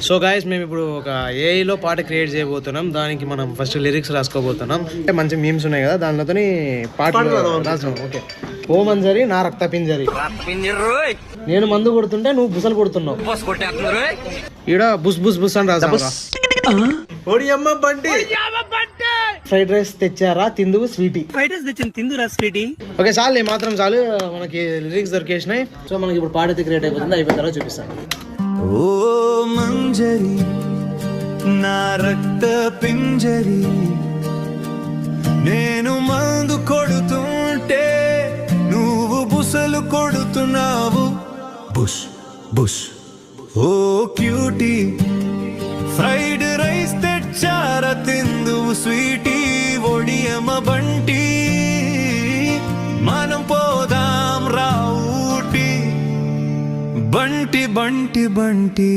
So guys మేము ఇప్పుడు ఒక ఏఐలో పాట క్రియేట్ చేయబోతున్నాం. దానికి మనం ఫస్ట్ లిరిక్స్ రాసుకోబోతున్నాం. అంటే మంచి మీమ్స్ ఉన్నాయి కదా, దానిలోని పాటలు రాసాం. ఓకే. ఓ మంజరి నా రక్త పింజరి, నేను మందు కొడుతుంటే నువ్వు బుసలు కొడుతున్నావు, ఈడ బుస్ బుస్ బుస్ అని రాసాం. ఫ్రైడ్ రైస్ తెచ్చారా తిందువు స్వీటీ, ఫ్రైడ్ రైస్ తెచ్చింది తిందురా స్వీటీ. ఓకే చాలు, మాత్రం చాలు, మనకి లిరిక్స్ దొరికేసినాయి. సో మనకి ఇప్పుడు పాట అయితే క్రియేట్ అయిపోతుంది. అయిపోయిన తర్వాత చూపిస్తాను. ఓ మంజరి నా రక్త పింజరి, నేను మందు కొడుతుంటే నువ్వు బుసలు కొడుతున్నావు, బుష్ బుష్. ఓ క్యూటీ ఫ్రైడ్ రైస్ తెచ్చారా తిందువు స్వీటీ, ఒడియమ్మ బంటి మనం పోదాం రావుటి, బంటి బంటి బంటి.